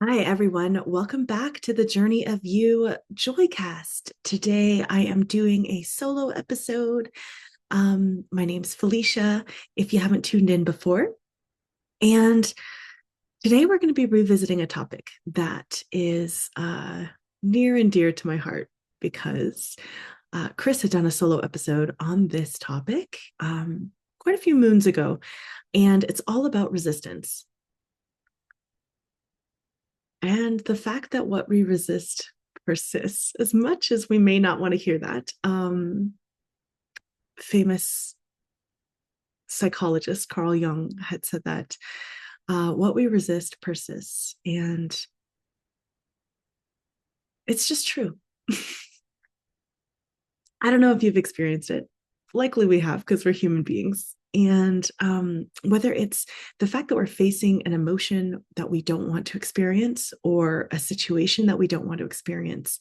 Hi, everyone. Welcome back to the Journey of You JoyCast. Today, I am doing a solo episode. My name's Felicia, if you haven't tuned in before. And today, we're going to be revisiting a topic that is near and dear to my heart because Chris had done a solo episode on this topic quite a few moons ago, and it's all about resistance. And the fact that what we resist persists, as much as we may not want to hear that. Famous psychologist Carl Jung had said that what we resist persists. And it's just true. I don't know if you've experienced it. Likely we have because we're human beings. And whether it's the fact that we're facing an emotion that we don't want to experience or a situation that we don't want to experience,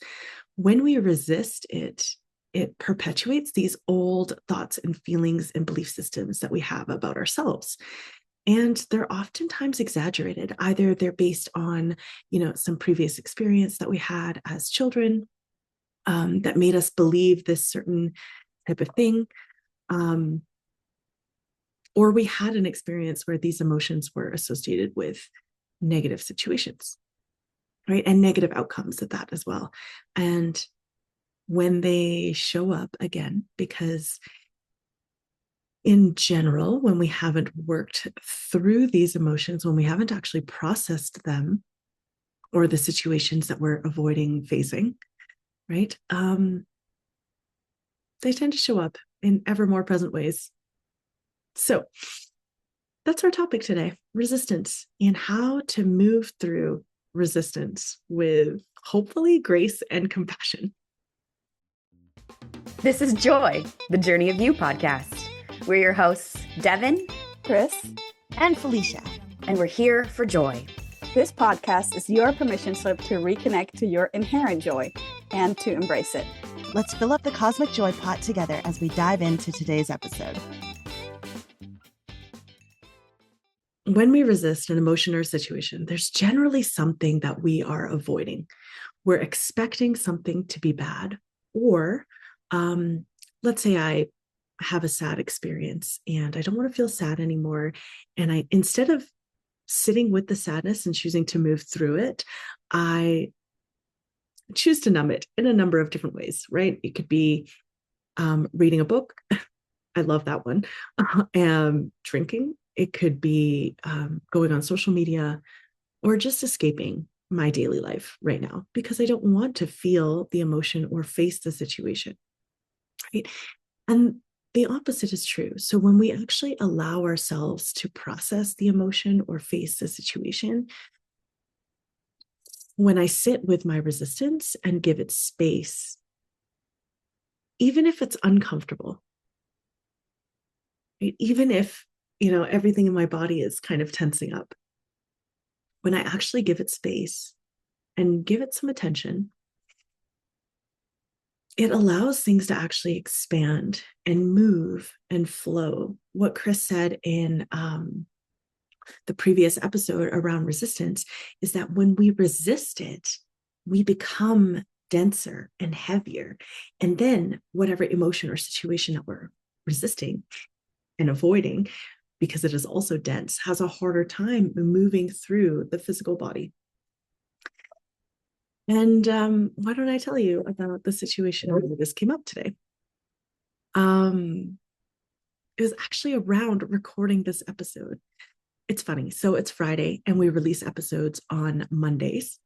when we resist it, it perpetuates these old thoughts and feelings and belief systems that we have about ourselves. And they're oftentimes exaggerated. Either they're based on, some previous experience that we had as children that made us believe this certain type of thing. Or we had an experience where these emotions were associated with negative situations, right? And negative outcomes at that as well. And when they show up again, because in general, when we haven't worked through these emotions, when we haven't actually processed them or the situations that we're avoiding facing, right? They tend to show up in ever more present ways. So that's our topic today, resistance, and how to move through resistance with hopefully grace and compassion. This is Joy, the Journey of You podcast. We're your hosts, Devin, Chris, and Felicia. And we're here for joy. This podcast is your permission slip to reconnect to your inherent joy and to embrace it. Let's fill up the cosmic joy pot together as we dive into today's episode. When we resist an emotion or situation, there's generally something that we are avoiding. We're expecting something to be bad, or let's say I have a sad experience and I don't want to feel sad anymore. And instead of sitting with the sadness and choosing to move through it, I choose to numb it in a number of different ways, right? It could be reading a book. I love that one. Drinking. It could be going on social media or just escaping my daily life right now because I don't want to feel the emotion or face the situation, right? And the opposite is true. So when we actually allow ourselves to process the emotion or face the situation, when I sit with my resistance and give it space, even if it's uncomfortable, right? Even if everything in my body is kind of tensing up. When I actually give it space and give it some attention, it allows things to actually expand and move and flow. What Chris said in the previous episode around resistance is that when we resist it, we become denser and heavier. And then whatever emotion or situation that we're resisting and avoiding, because it is also dense, has a harder time moving through the physical body. And why don't I tell you about the situation that this came up today? It was actually around recording this episode. It's funny. So it's Friday and we release episodes on Mondays.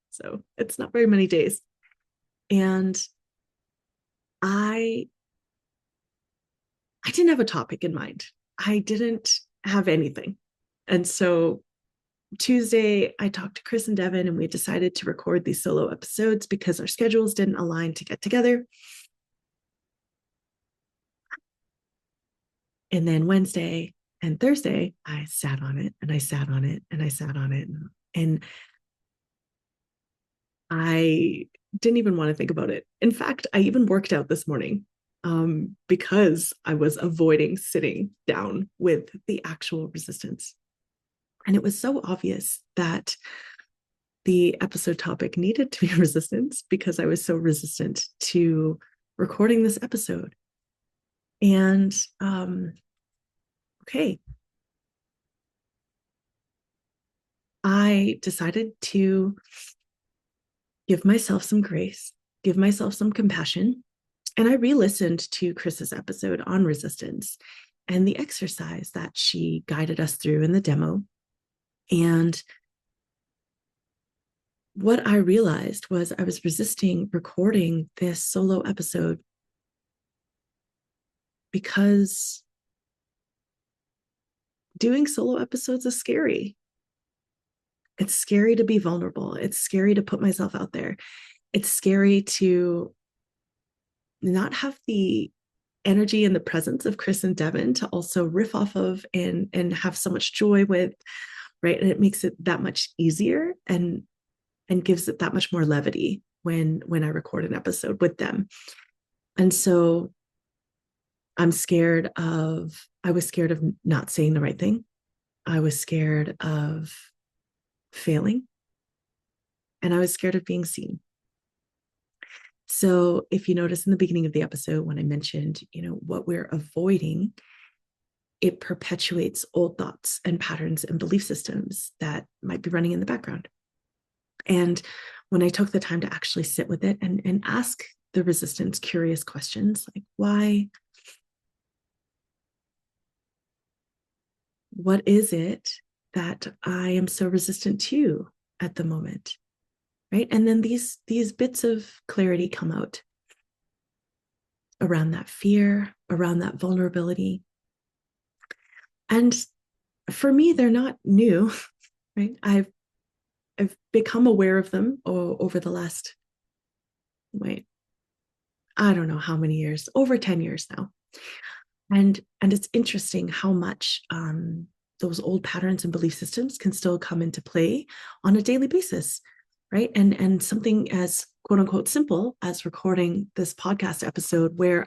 So it's not very many days. And I didn't have a topic in mind. I didn't have anything. And so Tuesday, I talked to Chris and Devin and we decided to record these solo episodes because our schedules didn't align to get together. And then Wednesday and Thursday, I sat on it and I sat on it and I sat on it. And I didn't even want to think about it. In fact, I even worked out this morning because I was avoiding sitting down with the actual resistance. And it was so obvious that the episode topic needed to be resistance because I was so resistant to recording this episode. And okay, I decided to give myself some grace, give myself some compassion. And I re-listened to Chris's episode on resistance and the exercise that she guided us through in the demo. And what I realized was I was resisting recording this solo episode because doing solo episodes is scary. It's scary to be vulnerable. It's scary to put myself out there. It's scary to not have the energy and the presence of Chris and Devin to also riff off of and have so much joy with, right? And it makes it that much easier and gives it that much more levity when I record an episode with them. And so I was scared of not saying the right thing. I was scared of failing. And I was scared of being seen. So if you notice in the beginning of the episode, when I mentioned, what we're avoiding, it perpetuates old thoughts and patterns and belief systems that might be running in the background. And when I took the time to actually sit with it and ask the resistance curious questions, like why, what is it that I am so resistant to at the moment? Right. And then these bits of clarity come out around that fear, around that vulnerability. And for me, they're not new, right? I've become aware of them over the last, I don't know how many years, over 10 years now. And it's interesting how much those old patterns and belief systems can still come into play on a daily basis, right? And something as quote unquote simple as recording this podcast episode where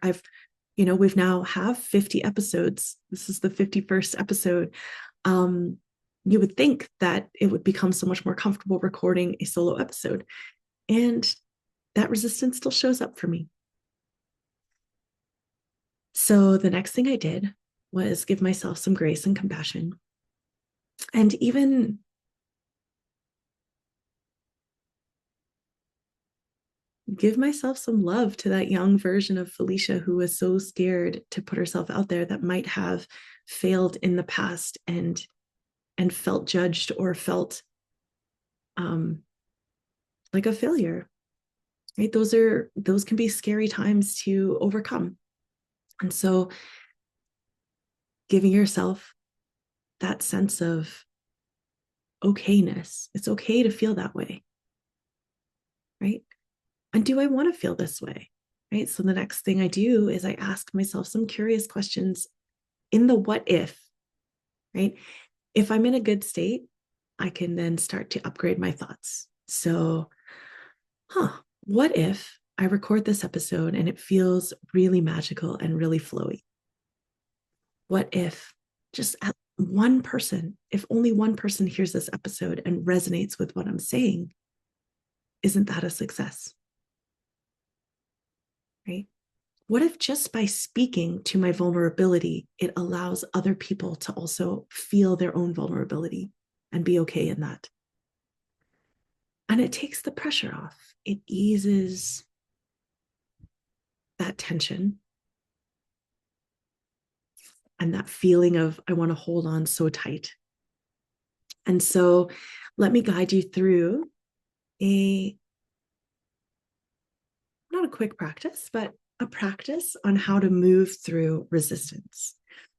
we've now have 50 episodes. This is the 51st episode. You would think that it would become so much more comfortable recording a solo episode. And that resistance still shows up for me. So the next thing I did was give myself some grace and compassion. And even give myself some love to that young version of Felicia who was so scared to put herself out there, that might have failed in the past and felt judged or felt like a failure. Right? Those can be scary times to overcome. And so giving yourself that sense of okayness, it's okay to feel that way. Right? And do I want to feel this way? Right? So the next thing I do is I ask myself some curious questions in the what if, right? If I'm in a good state, I can then start to upgrade my thoughts. So, what if I record this episode and it feels really magical and really flowy? What if just one person, if only one person hears this episode and resonates with what I'm saying, isn't that a success? Right? What if just by speaking to my vulnerability, it allows other people to also feel their own vulnerability and be okay in that? And it takes the pressure off. It eases that tension and that feeling of, I want to hold on so tight. And so let me guide you through not a quick practice, but a practice on how to move through resistance,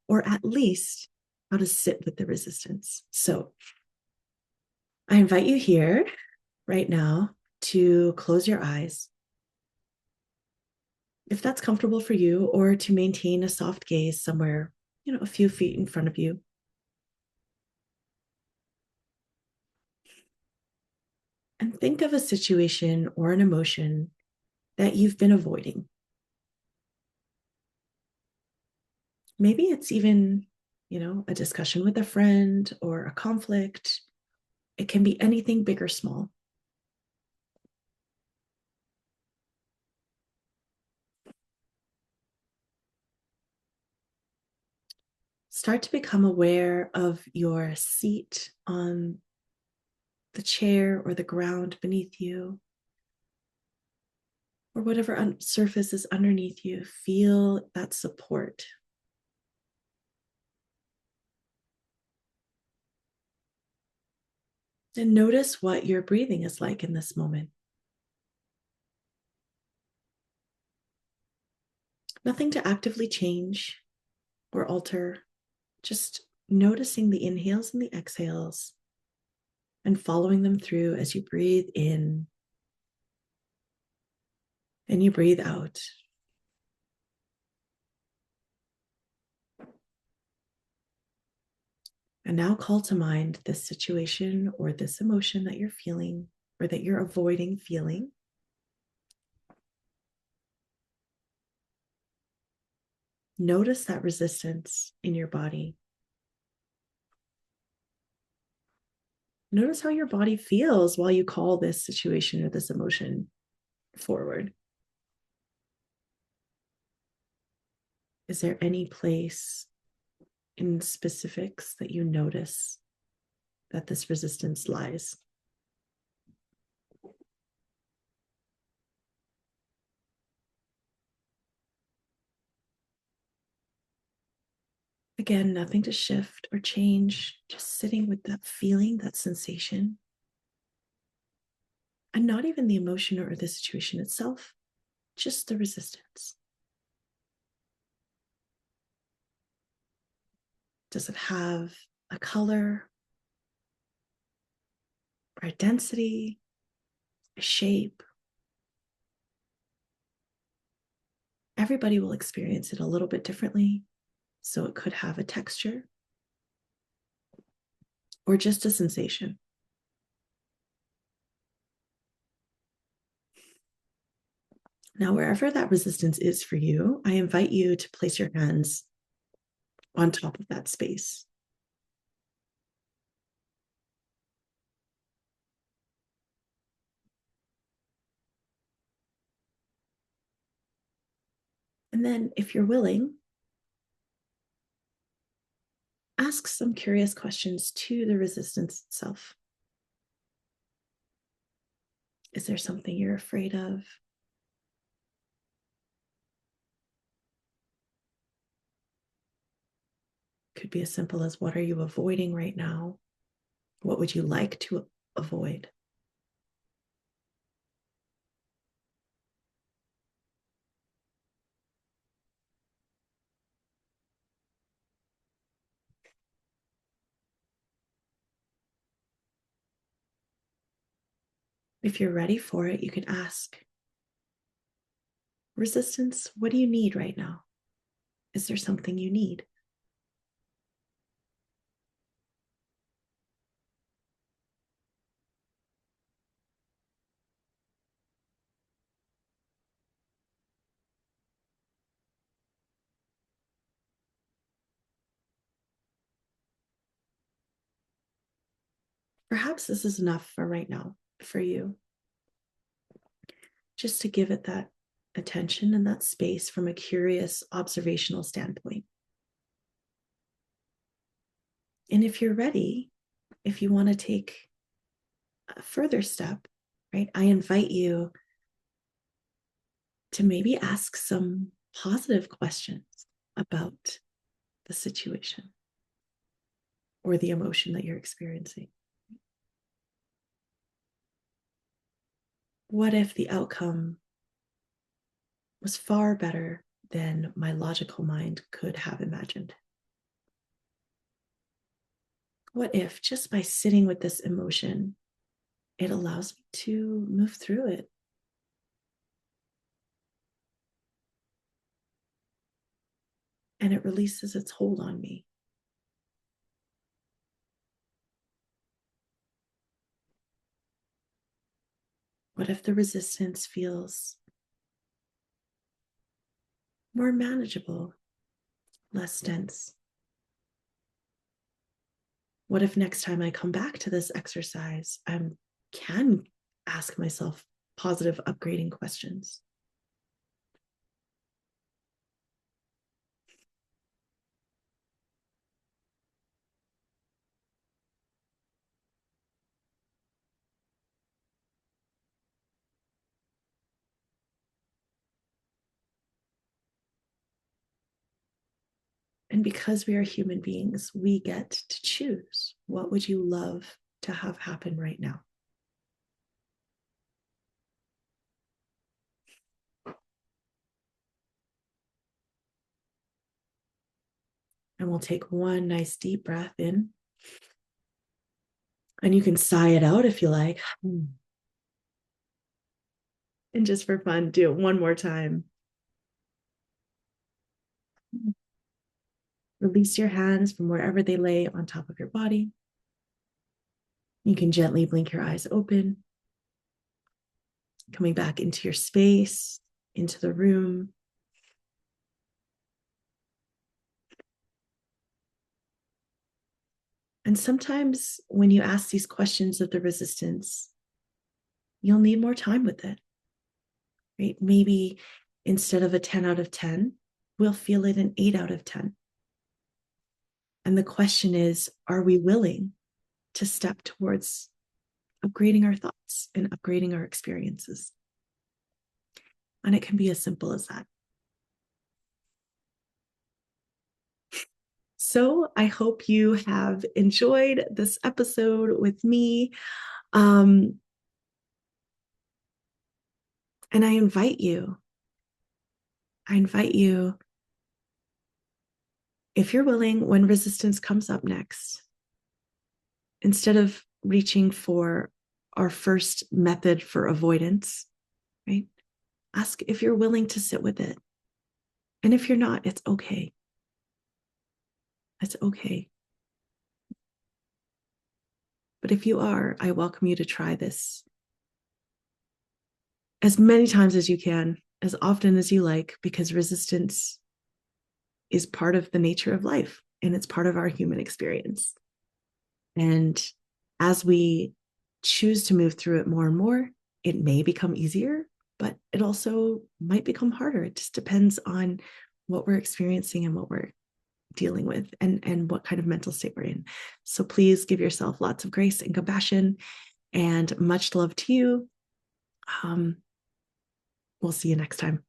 or at least how to sit with the resistance. So I invite you here right now to close your eyes, if that's comfortable for you, or to maintain a soft gaze somewhere, a few feet in front of you. And think of a situation or an emotion that you've been avoiding. Maybe it's even, a discussion with a friend or a conflict. It can be anything big or small. Start to become aware of your seat on the chair or the ground beneath you, or whatever surface is underneath you. Feel that support. And notice what your breathing is like in this moment. Nothing to actively change or alter, just noticing the inhales and the exhales and following them through as you breathe in and you breathe out. And now call to mind this situation or this emotion that you're feeling or that you're avoiding feeling. Notice that resistance in your body. Notice how your body feels while you call this situation or this emotion forward. Is there any place in specifics that you notice that this resistance lies? Again, nothing to shift or change, just sitting with that feeling, that sensation. And not even the emotion or the situation itself, just the resistance. Does it have a color or a density, a shape? Everybody will experience it a little bit differently. So it could have a texture or just a sensation. Now, wherever that resistance is for you, I invite you to place your hands on top of that space. And then, if you're willing, ask some curious questions to the resistance itself. Is there something you're afraid of? Could be as simple as, what are you avoiding right now? What would you like to avoid? If you're ready for it, you can ask, resistance, what do you need right now? Is there something you need? Perhaps this is enough for right now for you. Just to give it that attention and that space from a curious observational standpoint. And if you're ready, if you want to take a further step, right, I invite you to maybe ask some positive questions about the situation or the emotion that you're experiencing. What if the outcome was far better than my logical mind could have imagined? What if just by sitting with this emotion, it allows me to move through it? And it releases its hold on me. What if the resistance feels more manageable, less dense? What if next time I come back to this exercise, I can ask myself positive, upgrading questions? And because we are human beings, we get to choose. What would you love to have happen right now? And we'll take one nice deep breath in. And you can sigh it out if you like. And just for fun, do it one more time. Release your hands from wherever they lay on top of your body. You can gently blink your eyes open, coming back into your space, into the room. And sometimes when you ask these questions of the resistance, you'll need more time with it, right? Maybe instead of a 10 out of 10, we'll feel it an 8 out of 10. And the question is, are we willing to step towards upgrading our thoughts and upgrading our experiences? And it can be as simple as that. So I hope you have enjoyed this episode with me. And I invite you, if you're willing, when resistance comes up next, instead of reaching for our first method for avoidance, right? Ask if you're willing to sit with it. And if you're not, it's okay. It's okay. But if you are, I welcome you to try this as many times as you can, as often as you like, because resistance is part of the nature of life and it's part of our human experience. And as we choose to move through it more and more, it may become easier, but it also might become harder. It just depends on what we're experiencing and what we're dealing with and what kind of mental state we're in. So please give yourself lots of grace and compassion and much love to you. We'll see you next time.